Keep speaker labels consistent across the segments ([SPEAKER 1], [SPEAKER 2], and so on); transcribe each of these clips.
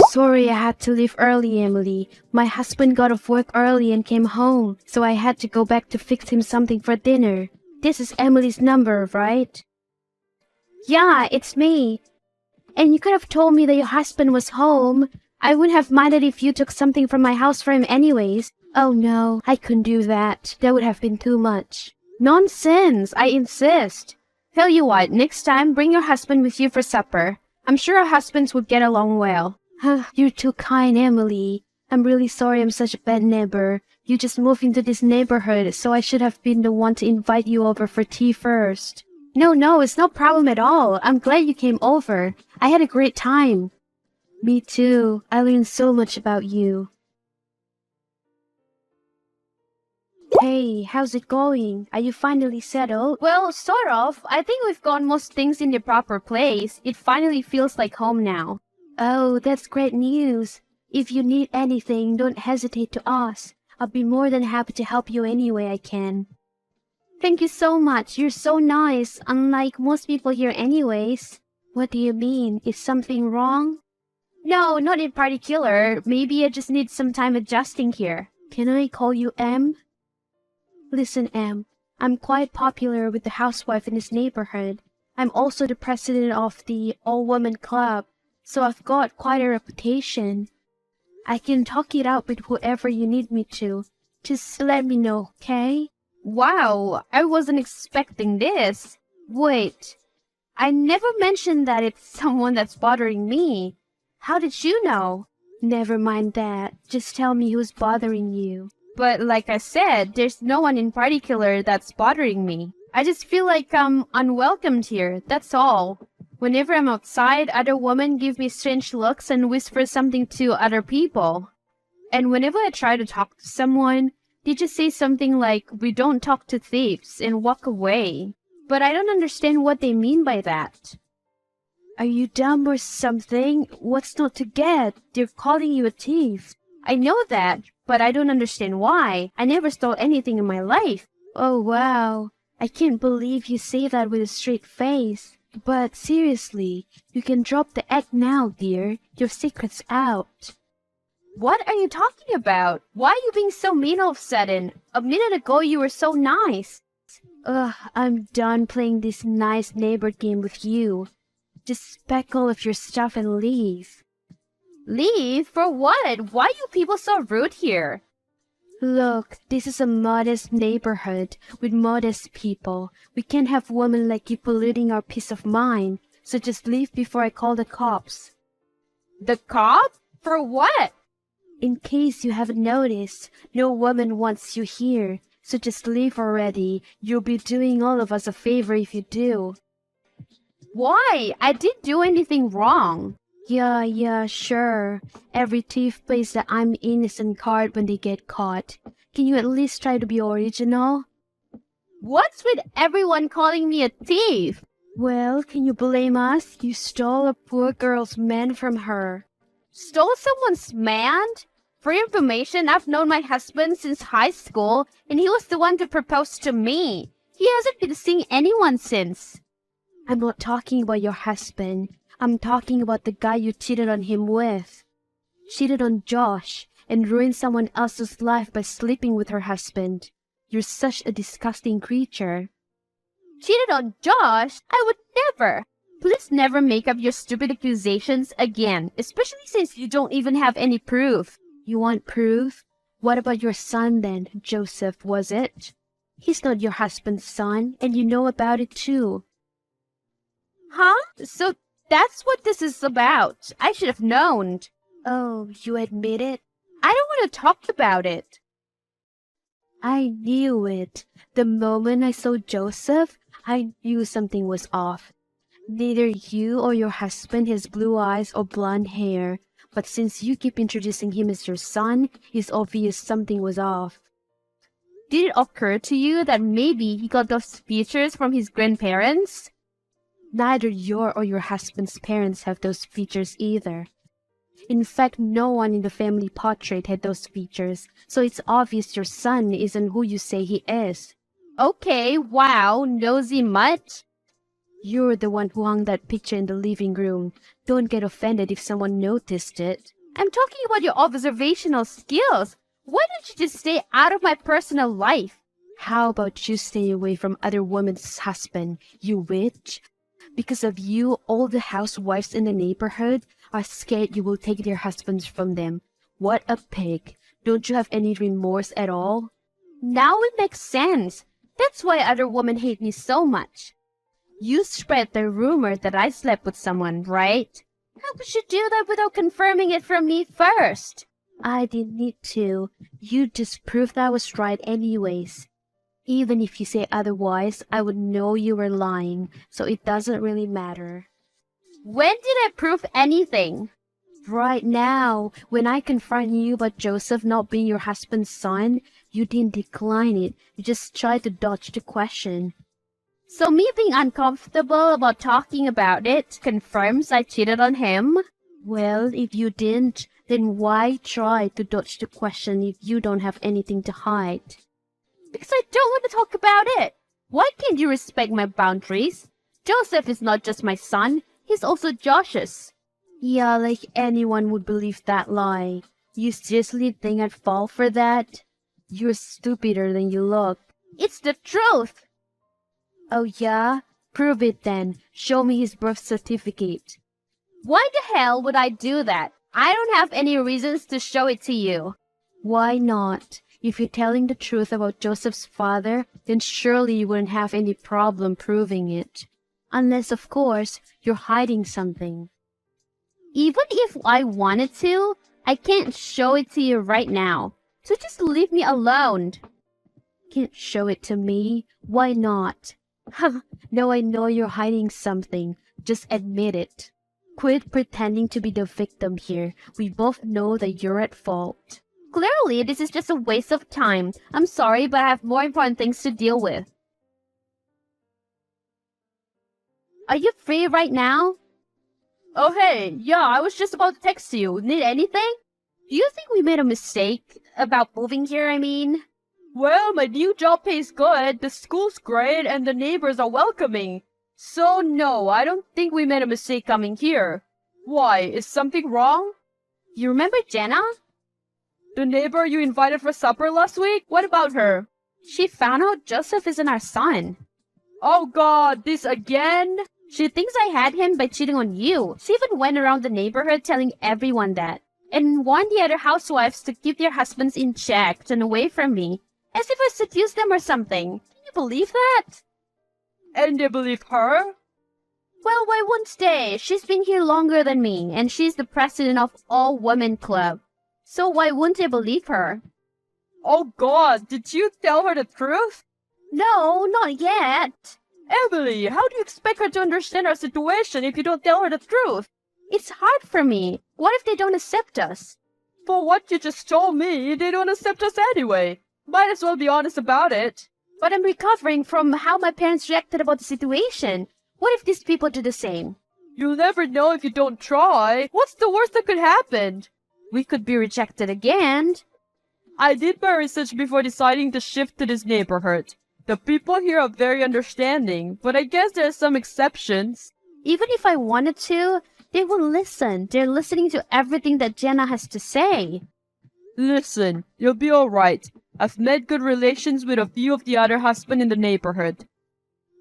[SPEAKER 1] Sorry, I had to leave early, Emily. My husband got off work early and came home, so I had to go back to fix him something for dinner. This is Emily's number, right? Yeah, it's me. And you could have told me that your husband was home. I wouldn't have minded if you took something from my house for him anyways. Oh no, I couldn't do that. That would have been too much. Nonsense, I insist. Tell you what, next time bring your husband with you for supper. I'm sure our husbands would get along well. You're too kind, Emily. I'm really sorry I'm such a bad neighbor. You just moved into this neighborhood, so I should have been the one to invite you over for tea first. No, it's no problem at all. I'm glad you came over. I had a great time. Me too. I learned so much about you. Hey, how's it going? Are you finally settled?
[SPEAKER 2] Well, sort of. I think we've got most things in the proper place. It finally feels like home now.
[SPEAKER 1] Oh, that's great news. If you need anything, don't hesitate to ask. I'll be more than happy to help you any way I can.
[SPEAKER 2] Thank you so much. You're so nice, unlike most people here anyways.
[SPEAKER 1] What do you mean? Is something wrong?
[SPEAKER 2] No, not in particular. Maybe I just need some time adjusting here.
[SPEAKER 1] Can I call you Em? Listen, Em, I'm quite popular with the housewife in this neighborhood. I'm also the president of the all-woman club, so I've got quite a reputation. I can talk it out with whoever you need me to. Just let me know, okay?
[SPEAKER 2] Wow, I wasn't expecting this. Wait, I never mentioned that it's someone that's bothering me. How did you know?
[SPEAKER 1] Never mind that. Just tell me who's bothering you.
[SPEAKER 2] But like I said, there's no one in particular that's bothering me. I just feel like I'm unwelcomed here, that's all. Whenever I'm outside, other women give me strange looks and whisper something to other people. And whenever I try to talk to someone, they just say something like, "We don't talk to thieves," and walk away. But I don't understand what they mean by that.
[SPEAKER 1] Are you dumb or something? What's not to get? They're calling you a thief.
[SPEAKER 2] I know that, but I don't understand why. I never stole anything in my life.
[SPEAKER 1] Oh, wow. I can't believe you say that with a straight face. But seriously, you can drop the act now, dear. Your secret's out.
[SPEAKER 2] What are you talking about? Why are you being so mean all of a sudden? A minute ago you were so nice.
[SPEAKER 1] Ugh, I'm done playing this nice neighbor game with you. Just pack all of your stuff and leave.
[SPEAKER 2] Leave? For what? Why are you people so rude here?
[SPEAKER 1] Look, this is a modest neighborhood with modest people. We can't have women like you polluting our peace of mind. So just leave before I call the cops.
[SPEAKER 2] The cop? For what?
[SPEAKER 1] In case you haven't noticed, no woman wants you here. So just leave already. You'll be doing all of us a favor if you do.
[SPEAKER 2] Why? I didn't do anything wrong.
[SPEAKER 1] Yeah, sure. Every thief plays the I'm innocent card when they get caught. Can you at least try to be original?
[SPEAKER 2] What's with everyone calling me a thief?
[SPEAKER 1] Well, can you blame us? You stole a poor girl's man from her.
[SPEAKER 2] Stole someone's man? For your information, I've known my husband since high school, and he was the one to propose to me. He hasn't been seeing anyone since.
[SPEAKER 1] I'm not talking about your husband. I'm talking about the guy you cheated on him with. Cheated on Josh and ruined someone else's life by sleeping with her husband. You're such a disgusting creature.
[SPEAKER 2] Cheated on Josh? I would never. Please never make up your stupid accusations again, especially since you don't even have any proof.
[SPEAKER 1] You want proof? What about your son then, Joseph, was it? He's not your husband's son, and you know about it too.
[SPEAKER 2] Huh? So that's what this is about. I should have known.
[SPEAKER 1] Oh, you admit it?
[SPEAKER 2] I don't want to talk about it.
[SPEAKER 1] I knew it. The moment I saw Joseph, I knew something was off. Neither you or your husband has blue eyes or blonde hair, but since you keep introducing him as your son, it's obvious something was off.
[SPEAKER 2] Did it occur to you that maybe he got those features from his grandparents?
[SPEAKER 1] Neither your or your husband's parents have those features either. In fact, no one in the family portrait had those features, so it's obvious your son isn't who you say he is.
[SPEAKER 2] Okay, wow, nosy mutt.
[SPEAKER 1] You're the one who hung that picture in the living room. Don't get offended if someone noticed it.
[SPEAKER 2] I'm talking about your observational skills. Why don't you just stay out of my personal life?
[SPEAKER 1] How about you stay away from other women's husband, you witch? Because of you, all the housewives in the neighborhood are scared you will take their husbands from them. What a pig. Don't you have any remorse at all?
[SPEAKER 2] Now it makes sense. That's why other women hate me so much. You spread the rumor that I slept with someone, right? How could you do that without confirming it from me first?
[SPEAKER 1] I didn't need to. You just proved I was right anyways. Even if you say otherwise, I would know you were lying, so it doesn't really matter.
[SPEAKER 2] When did I prove anything?
[SPEAKER 1] Right now, when I confront you about Joseph not being your husband's son, you didn't decline it. You just tried to dodge the question.
[SPEAKER 2] So me being uncomfortable about talking about it confirms I cheated on him?
[SPEAKER 1] Well, if you didn't, then why try to dodge the question if you don't have anything to hide?
[SPEAKER 2] Because I don't want to talk about it. Why can't you respect my boundaries? Joseph is not just my son, he's also Josh's.
[SPEAKER 1] Yeah, like anyone would believe that lie. You seriously think I'd fall for that? You're stupider than you look.
[SPEAKER 2] It's the truth.
[SPEAKER 1] Oh yeah? Prove it then. Show me his birth certificate.
[SPEAKER 2] Why the hell would I do that? I don't have any reasons to show it to you.
[SPEAKER 1] Why not? If you're telling the truth about Joseph's father, then surely you wouldn't have any problem proving it. Unless, of course, you're hiding something.
[SPEAKER 2] Even if I wanted to, I can't show it to you right now. So just leave me alone.
[SPEAKER 1] Can't show it to me? Why not? Now I know you're hiding something. Just admit it. Quit pretending to be the victim here. We both know that you're at fault.
[SPEAKER 2] Clearly, this is just a waste of time. I'm sorry, but I have more important things to deal with. Are you free right now? Oh, hey, yeah, I was just about to text you. Need anything? Do you think we made a mistake about moving here, I mean? Well, my new job pays good, the school's great, and the neighbors are welcoming. So, no, I don't think we made a mistake coming here. Why, is something wrong? You remember Jenna? The neighbor you invited for supper last week? What about her? She found out Joseph isn't our son. Oh god, this again? She thinks I had him by cheating on you. She even went around the neighborhood telling everyone that. And warned the other housewives to keep their husbands in check and away from me. As if I seduced them or something. Can you believe that? And they believe her? Well, why wouldn't they? She's been here longer than me, and she's the president of All Women Club. So why wouldn't they believe her? Oh god, did you tell her the truth? No, not yet. Emily, how do you expect her to understand our situation if you don't tell her the truth? It's hard for me. What if they don't accept us? For what you just told me, they don't accept us anyway. Might as well be honest about it. But I'm recovering from how my parents reacted about the situation. What if these people do the same? You'll never know if you don't try. What's the worst that could happen? We could be rejected again. I did my research before deciding to shift to this neighborhood. The people here are very understanding, but I guess there are some exceptions. Even if I wanted to, they won't listen. They're listening to everything that Jenna has to say. Listen, you'll be alright. I've made good relations with a few of the other husbands in the neighborhood.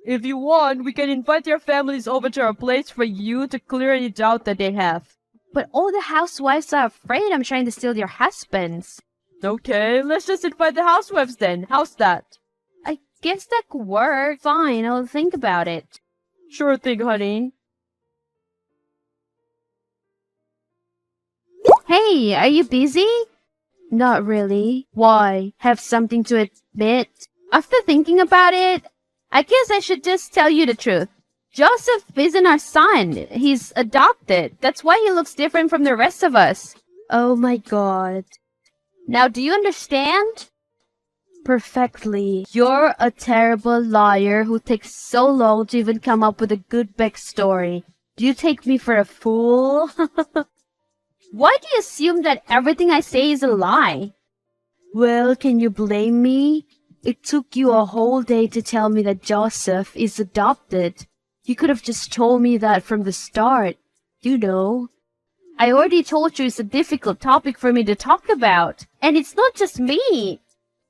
[SPEAKER 2] If you want, we can invite their families over to our place for you to clear any doubt that they have. But all the housewives are afraid I'm trying to steal their husbands. Okay, let's just invite the housewives then. How's that? I guess that could work. Fine, I'll think about it. Sure thing, honey. Hey, are you busy?
[SPEAKER 1] Not really.
[SPEAKER 2] Why? Have something to admit? After thinking about it, I guess I should just tell you the truth. Joseph isn't our son. He's adopted. That's why he looks different from the rest of us.
[SPEAKER 1] Oh my god.
[SPEAKER 2] Now, do you understand?
[SPEAKER 1] Perfectly. You're a terrible liar who takes so long to even come up with a good backstory. Do you take me for a fool?
[SPEAKER 2] Why do you assume that everything I say is a lie?
[SPEAKER 1] Well, can you blame me? It took you a whole day to tell me that Joseph is adopted. You could have just told me that from the start. You know.
[SPEAKER 2] I already told you it's a difficult topic for me to talk about. And it's not just me.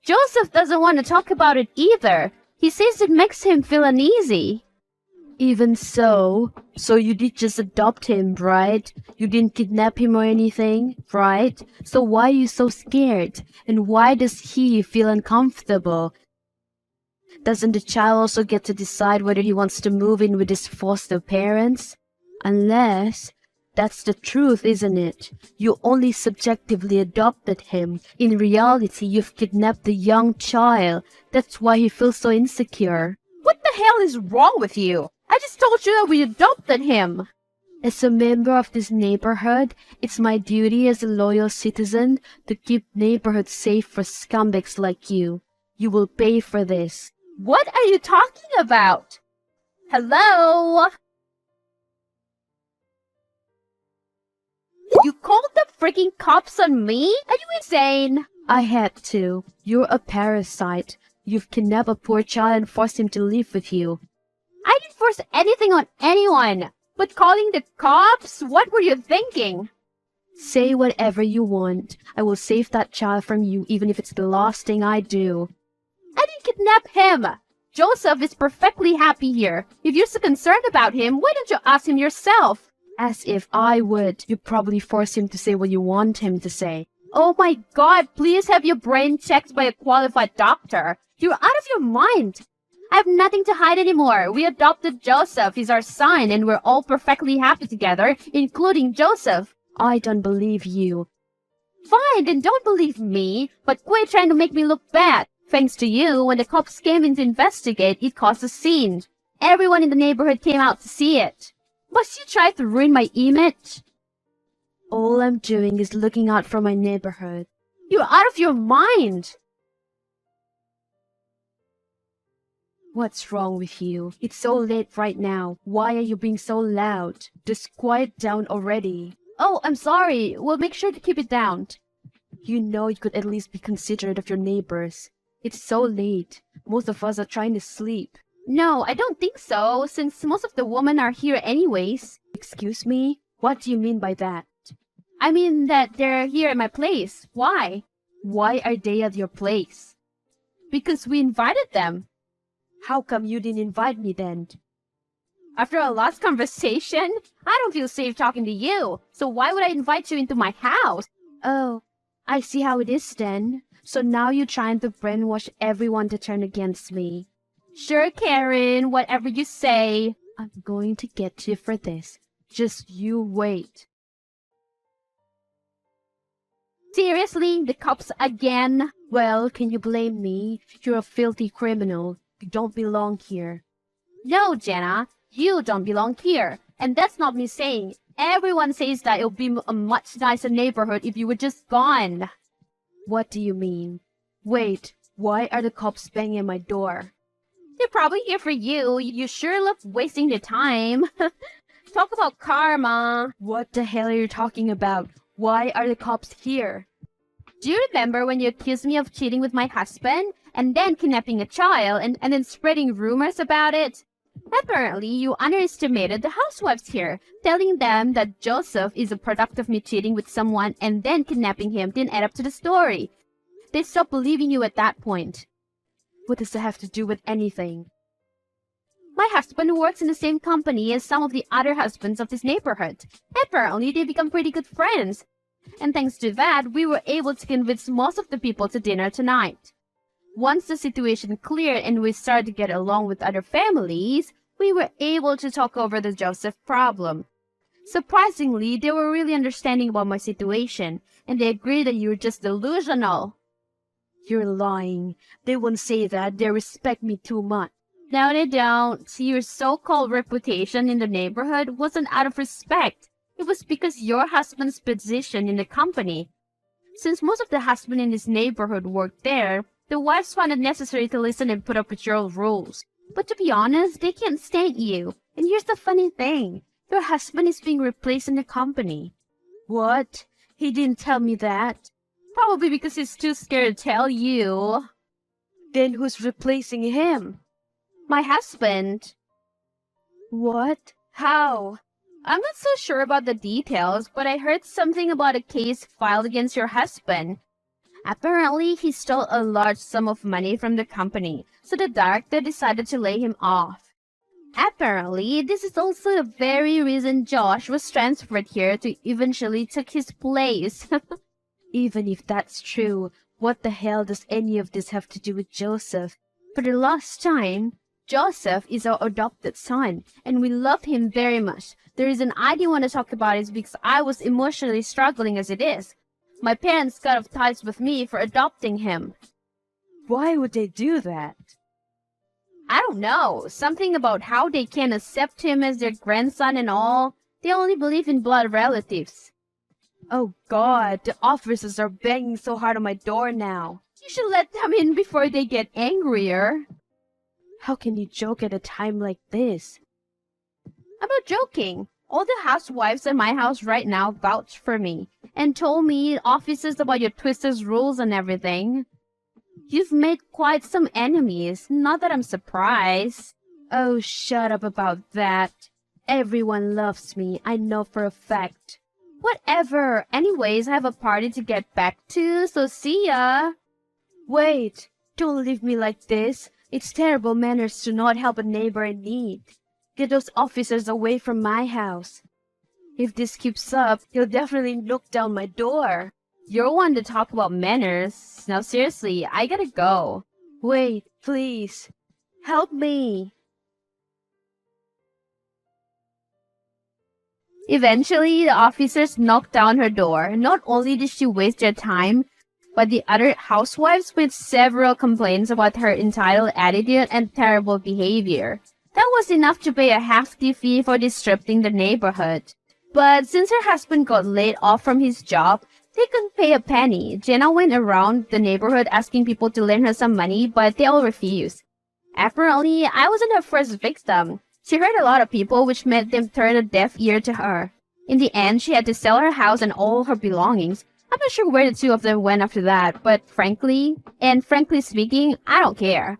[SPEAKER 2] Joseph doesn't want to talk about it either. He says it makes him feel uneasy.
[SPEAKER 1] Even so you did just adopt him, right? You didn't kidnap him or anything, right? So why are you so scared? And why does he feel uncomfortable? Doesn't the child also get to decide whether he wants to move in with his foster parents? Unless, that's the truth, isn't it? You only subjectively adopted him. In reality, you've kidnapped the young child. That's why he feels so insecure.
[SPEAKER 2] What the hell is wrong with you? I just told you that we adopted him.
[SPEAKER 1] As a member of this neighborhood, it's my duty as a loyal citizen to keep neighborhood safe for scumbags like you. You will pay for this.
[SPEAKER 2] What are you talking about? Hello? You called the freaking cops on me? Are you insane?
[SPEAKER 1] I had to. You're a parasite. You've kidnapped a poor child and forced him to live with you.
[SPEAKER 2] I didn't force anything on anyone. But calling the cops? What were you thinking?
[SPEAKER 1] Say whatever you want. I will save that child from you, even if it's the last thing I do.
[SPEAKER 2] I didn't kidnap him. Joseph is perfectly happy here. If you're so concerned about him, why don't you ask him yourself?
[SPEAKER 1] As if I would. You probably force him to say what you want him to say.
[SPEAKER 2] Oh my God, please have your brain checked by a qualified doctor. You're out of your mind. I have nothing to hide anymore. We adopted Joseph. He's our son, and we're all perfectly happy together, including Joseph.
[SPEAKER 1] I don't believe you.
[SPEAKER 2] Fine, then don't believe me, but quit trying to make me look bad. Thanks to you, when the cops came in to investigate, it caused a scene. Everyone in the neighborhood came out to see it. Must you try to ruin my image?
[SPEAKER 1] All I'm doing is looking out for my neighborhood.
[SPEAKER 2] You're out of your mind.
[SPEAKER 1] What's wrong with you? It's so late right now. Why are you being so loud? Just quiet down already.
[SPEAKER 2] Oh, I'm sorry. We'll make sure to keep it down.
[SPEAKER 1] You know you could at least be considerate of your neighbors. It's so late. Most of us are trying to sleep.
[SPEAKER 2] No, I don't think so, since most of the women are here anyways.
[SPEAKER 1] Excuse me? What do you mean by that?
[SPEAKER 2] I mean that they're here at my place. Why?
[SPEAKER 1] Why are they at your place?
[SPEAKER 2] Because we invited them.
[SPEAKER 1] How come you didn't invite me then?
[SPEAKER 2] After our last conversation, I don't feel safe talking to you. So why would I invite you into my house?
[SPEAKER 1] Oh, I see how it is then. So now you're trying to brainwash everyone to turn against me.
[SPEAKER 2] Sure, Karen, whatever you say.
[SPEAKER 1] I'm going to get you for this. Just you wait.
[SPEAKER 2] Seriously? The cops again?
[SPEAKER 1] Well, can you blame me? You're a filthy criminal. You don't belong here.
[SPEAKER 2] No, Jenna, you don't belong here. And that's not me saying. Everyone says that it'll be a much nicer neighborhood if you were just gone.
[SPEAKER 1] What do you mean? Wait, why are the cops banging at my door?
[SPEAKER 2] They're probably here for you. You sure look wasting your time. Talk about karma.
[SPEAKER 1] What the hell are you talking about? Why are the cops here?
[SPEAKER 2] Do you remember when you accused me of cheating with my husband and then kidnapping a child and then spreading rumors about it? Apparently, you underestimated the housewives here, telling them that Joseph is a product of me cheating with someone and then kidnapping him didn't add up to the story. They stopped believing you at that point.
[SPEAKER 1] What does that have to do with anything?
[SPEAKER 2] My husband works in the same company as some of the other husbands of this neighborhood. Apparently, they become pretty good friends. And thanks to that, we were able to convince most of the people to dinner tonight. Once the situation cleared and we started to get along with other families, we were able to talk over the Joseph problem. Surprisingly, they were really understanding about my situation, and they agreed that you were just delusional.
[SPEAKER 1] You're lying. They won't say that. They respect me too much.
[SPEAKER 2] No, they don't. Your so-called reputation in the neighborhood wasn't out of respect. It was because your husband's position in the company. Since most of the husbands in this neighborhood worked there, the wives found it necessary to listen and put up with your old rules. But to be honest, they can't stand you. And here's the funny thing. Your husband is being replaced in the company.
[SPEAKER 1] What? He didn't tell me that.
[SPEAKER 2] Probably because he's too scared to tell you.
[SPEAKER 1] Then who's replacing him?
[SPEAKER 2] My husband.
[SPEAKER 1] What? How?
[SPEAKER 2] I'm not so sure about the details, but I heard something about a case filed against your husband. Apparently, he stole a large sum of money from the company, so the director decided to lay him off. Apparently, this is also the very reason Josh was transferred here to eventually take his place.
[SPEAKER 1] Even if that's true, what the hell does any of this have to do with Joseph? For the last time, Joseph is our adopted son, and we love him very much. The reason I didn't want to talk about it is because I was emotionally struggling as it is. My parents cut off ties with me for adopting him. Why would they do that?
[SPEAKER 2] I don't know. Something about how they can't accept him as their grandson and all. They only believe in blood relatives.
[SPEAKER 1] Oh God, the officers are banging so hard on my door now.
[SPEAKER 2] You should let them in before they get angrier.
[SPEAKER 1] How can you joke at a time like this?
[SPEAKER 2] I'm not joking. All the housewives in my house right now vouch for me and told me offices about your twisted rules and everything. You've made quite some enemies, not that I'm surprised.
[SPEAKER 1] Oh, shut up about that. Everyone loves me, I know for a fact.
[SPEAKER 2] Whatever. Anyways, I have a party to get back to, so see ya.
[SPEAKER 1] Wait, don't leave me like this. It's terrible manners to not help a neighbor in need. Get those officers away from my house. If this keeps up, he'll definitely knock down my door.
[SPEAKER 2] You're one to talk about manners. Now seriously, I gotta go.
[SPEAKER 1] Wait, please. Help me.
[SPEAKER 2] Eventually, the officers knocked down her door. Not only did she waste their time, but the other housewives made several complaints about her entitled attitude and terrible behavior. That was enough to pay a hefty fee for disrupting the neighborhood. But since her husband got laid off from his job, they couldn't pay a penny. Jenna went around the neighborhood asking people to lend her some money, but they all refused. Apparently, I wasn't her first victim. She hurt a lot of people, which made them turn a deaf ear to her. In the end, she had to sell her house and all her belongings. I'm not sure where the two of them went after that, but frankly speaking, I don't care.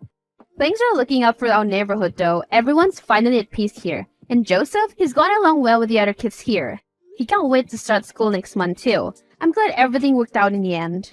[SPEAKER 2] Things are looking up for our neighborhood though. Everyone's finally at peace here. And Joseph, he's gone along well with the other kids here. He can't wait to start school next month too. I'm glad everything worked out in the end.